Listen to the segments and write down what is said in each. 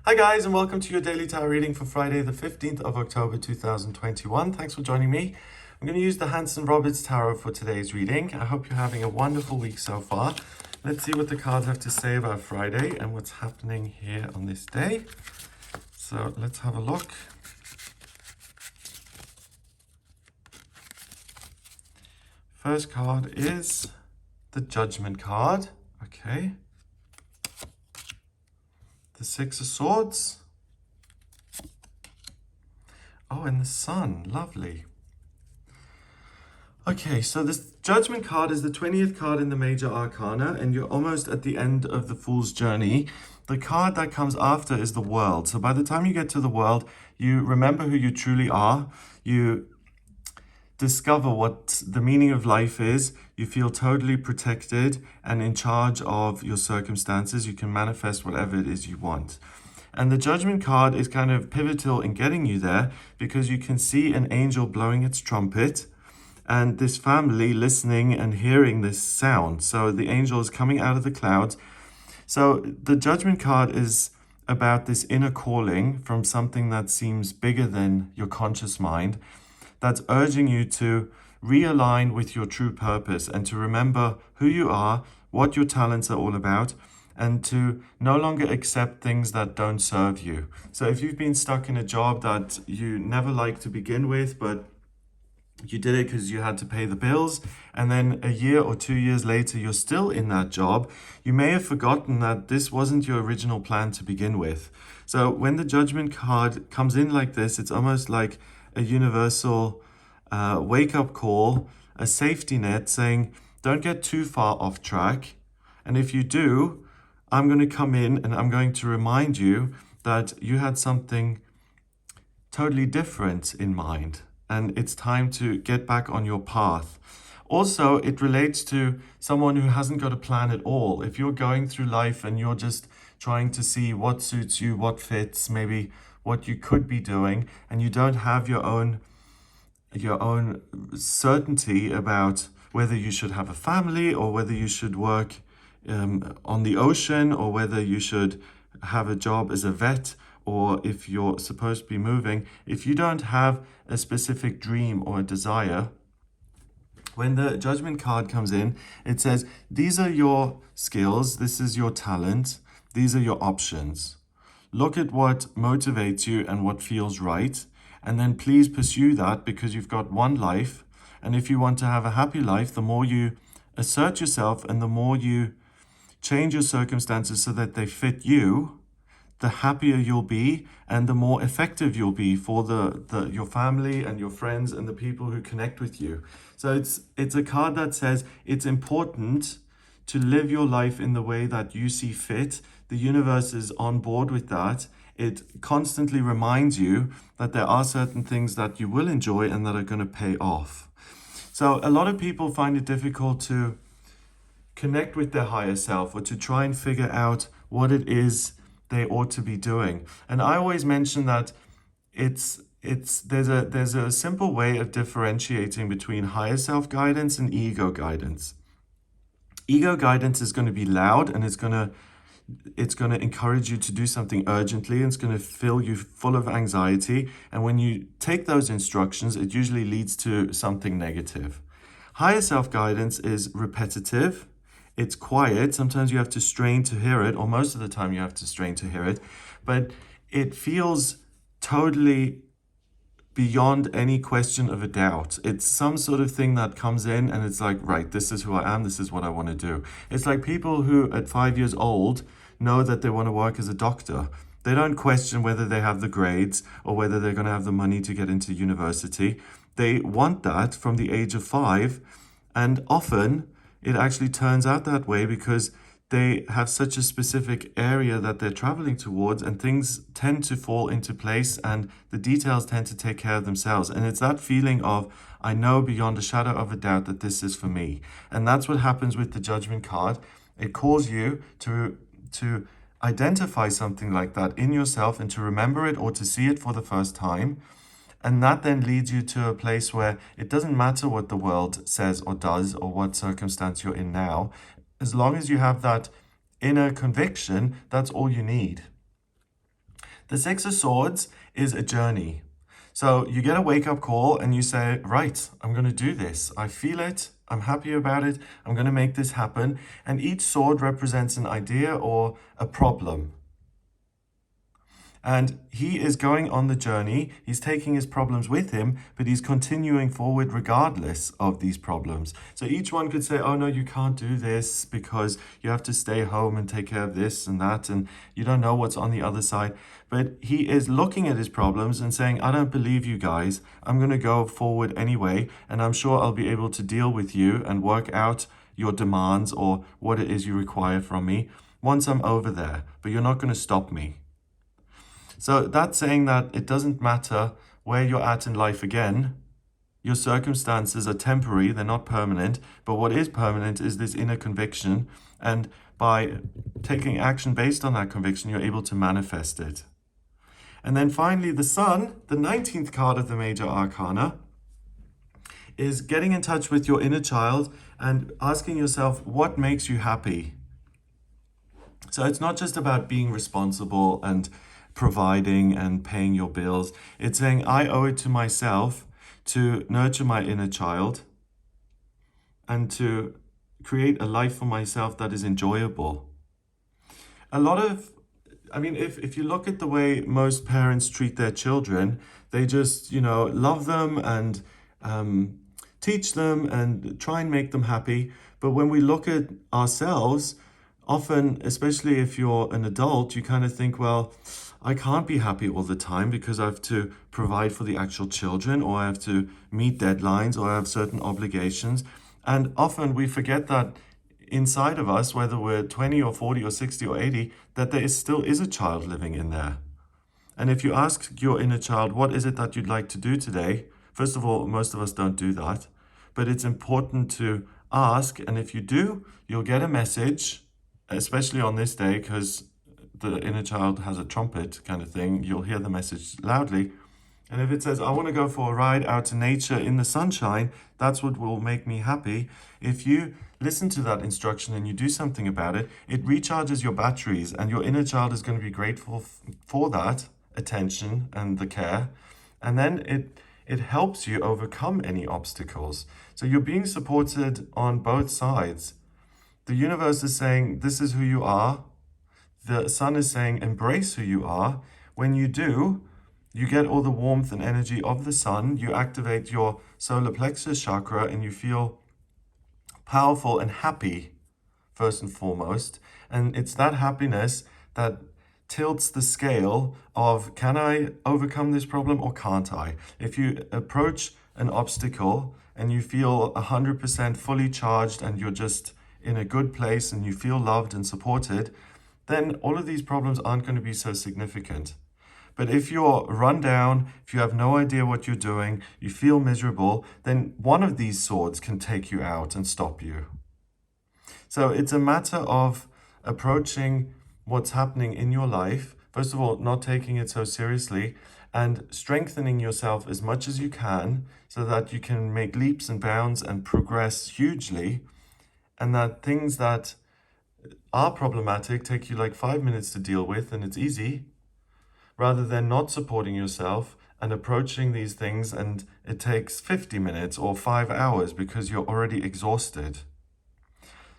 Hi guys, and welcome to your daily tarot reading for Friday the 15th of October 2021. Thanks for joining me. I'm going to use the Hanson Roberts Tarot for today's reading. I hope you're having a wonderful week so far. Let's see what the cards have to say about Friday and what's happening here on this day. So let's have a look. First card is the Judgment card. Okay. The Six of Swords. Oh, and the Sun. Lovely. Okay, so this Judgment card is the 20th card in the Major Arcana, and you're almost at the end of the Fool's Journey. The card that comes after is the World. So by the time you get to the World, you remember who you truly are. You discover what the meaning of life is. You feel totally protected and in charge of your circumstances. You can manifest whatever it is you want. And the Judgment card is kind of pivotal in getting you there because you can see an angel blowing its trumpet and this family listening and hearing this sound. So the angel is coming out of the clouds. So the Judgment card is about this inner calling from something that seems bigger than your conscious mind, that's urging you to realign with your true purpose and to remember who you are, what your talents are all about, and to no longer accept things that don't serve you. So if you've been stuck in a job that you never liked to begin with, but you did it because you had to pay the bills, and then a year or 2 years later, you're still in that job, you may have forgotten that this wasn't your original plan to begin with. So when the Judgment card comes in like this, it's almost like a universal wake-up call, a safety net saying, don't get too far off track. And if you do, I'm going to come in and I'm going to remind you that you had something totally different in mind. And it's time to get back on your path. Also, it relates to someone who hasn't got a plan at all. If you're going through life and you're just trying to see what suits you, what fits, maybe what you could be doing, and you don't have your own certainty about whether you should have a family or whether you should work on the ocean or whether you should have a job as a vet or if you're supposed to be moving, if you don't have a specific dream or a desire, when the Judgment card comes in, it says, these are your skills, this is your talent, these are your options. Look at what motivates you and what feels right, and then please pursue that because you've got one life. And if you want to have a happy life, the more you assert yourself and the more you change your circumstances so that they fit you, the happier you'll be and the more effective you'll be for your family and your friends and the people who connect with you. So it's a card that says it's important to live your life in the way that you see fit. The universe is on board with that. It constantly reminds you that there are certain things that you will enjoy and that are going to pay off. So a lot of people find it difficult to connect with their higher self or to try and figure out what it is they ought to be doing. And I always mention that there's a simple way of differentiating between higher self guidance and ego guidance. Ego guidance is going to be loud and it's going to encourage you to do something urgently and it's going to fill you full of anxiety. And when you take those instructions, it usually leads to something negative. Higher self guidance is repetitive. It's quiet. Sometimes you have to strain to hear it, or most of the time you have to strain to hear it, but it feels totally beyond any question of a doubt. It's some sort of thing that comes in and it's like, right, this is who I am, this is what I want to do. It's like people who at 5 years old know that they want to work as a doctor. They don't question whether they have the grades or whether they're going to have the money to get into university. They want that from the age of 5, and often it actually turns out that way because they have such a specific area that they're traveling towards and things tend to fall into place and the details tend to take care of themselves. And it's that feeling of, I know beyond a shadow of a doubt that this is for me. And that's what happens with the Judgment card. It calls you to identify something like that in yourself and to remember it or to see it for the first time. And that then leads you to a place where it doesn't matter what the world says or does or what circumstance you're in now. As long as you have that inner conviction, that's all you need. The Six of Swords is a journey. So you get a wake-up call and you say, right, I'm going to do this. I feel it. I'm happy about it. I'm going to make this happen. And each sword represents an idea or a problem. And he is going on the journey. He's taking his problems with him, but he's continuing forward regardless of these problems. So each one could say, oh no, you can't do this because you have to stay home and take care of this and that, and you don't know what's on the other side. But he is looking at his problems and saying, I don't believe you guys. I'm going to go forward anyway, and I'm sure I'll be able to deal with you and work out your demands or what it is you require from me once I'm over there, but you're not going to stop me. So that's saying that it doesn't matter where you're at in life again. Your circumstances are temporary, they're not permanent, but what is permanent is this inner conviction. And by taking action based on that conviction, you're able to manifest it. And then finally, the Sun, the 19th card of the Major Arcana, is getting in touch with your inner child and asking yourself, what makes you happy? So it's not just about being responsible and providing and paying your bills. It's saying, I owe it to myself to nurture my inner child and to create a life for myself that is enjoyable. If you look at the way most parents treat their children, they just, love them and teach them and try and make them happy. But when we look at ourselves, often, especially if you're an adult, you kind of think, well, I can't be happy all the time because I have to provide for the actual children, or I have to meet deadlines, or I have certain obligations. And often we forget that inside of us, whether we're 20 or 40 or 60 or 80, that there still is a child living in there. And if you ask your inner child, what is it that you'd like to do today? First of all, most of us don't do that, but it's important to ask. And if you do, you'll get a message, especially on this day, because the inner child has a trumpet kind of thing. You'll hear the message loudly. And if it says, I want to go for a ride out to nature in the sunshine, that's what will make me happy. If you listen to that instruction and you do something about it, it recharges your batteries, and your inner child is going to be grateful for that attention and the care. And then it helps you overcome any obstacles. So you're being supported on both sides. The universe is saying, this is who you are. The Sun is saying, embrace who you are. When you do, you get all the warmth and energy of the Sun. You activate your solar plexus chakra and you feel powerful and happy, first and foremost. And it's that happiness that tilts the scale of, can I overcome this problem or can't I? If you approach an obstacle and you feel 100% fully charged and you're just in a good place and you feel loved and supported, then all of these problems aren't going to be so significant. But if you're run down, if you have no idea what you're doing, you feel miserable, then one of these swords can take you out and stop you. So it's a matter of approaching what's happening in your life, first of all, not taking it so seriously, and strengthening yourself as much as you can so that you can make leaps and bounds and progress hugely, and that things that are problematic take you like 5 minutes to deal with and it's easy, rather than not supporting yourself and approaching these things and it takes 50 minutes or 5 hours because you're already exhausted.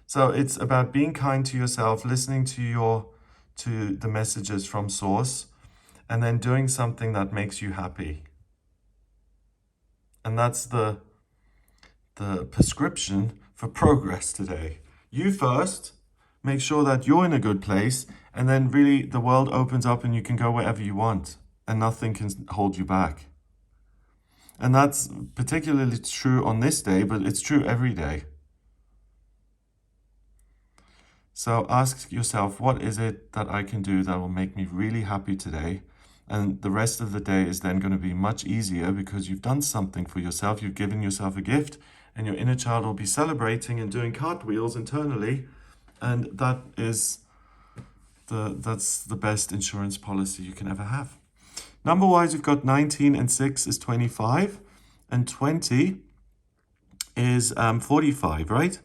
So it's about being kind to yourself, listening to the messages from Source, and then doing something that makes you happy. And that's the prescription for progress today. You first, make sure that you're in a good place, and then really the world opens up and you can go wherever you want and nothing can hold you back. And that's particularly true on this day, but it's true every day. So ask yourself, what is it that I can do that will make me really happy today? And the rest of the day is then going to be much easier because you've done something for yourself. You've given yourself a gift, and your inner child will be celebrating and doing cartwheels internally. And that's the best insurance policy you can ever have. Number-wise, we've got 19 and 6 is 25, and 20 is 45, right?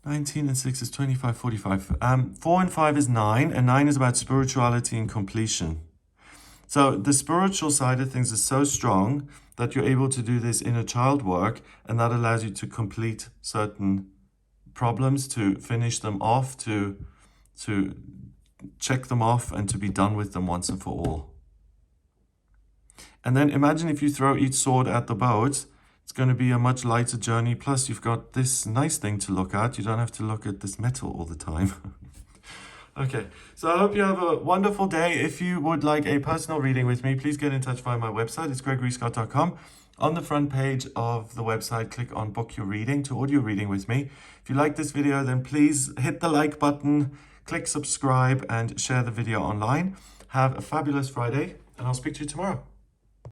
19 and 6 is 25, 45. 4 and 5 is 9, and 9 is about spirituality and completion. So the spiritual side of things is so strong that you're able to do this inner child work, and that allows you to complete certain problems, to finish them off, to check them off, and to be done with them once and for all. And then imagine if you throw each sword at the boat, it's going to be a much lighter journey. Plus, you've got this nice thing to look at. You don't have to look at this metal all the time. Okay, so I hope you have a wonderful day. If you would like a personal reading with me, please get in touch via my website. It's gregoryscott.com. On the front page of the website, click on Book Your Reading to audio reading with me. If you like this video, then please hit the like button, click subscribe, and share the video online. Have a fabulous Friday, and I'll speak to you tomorrow.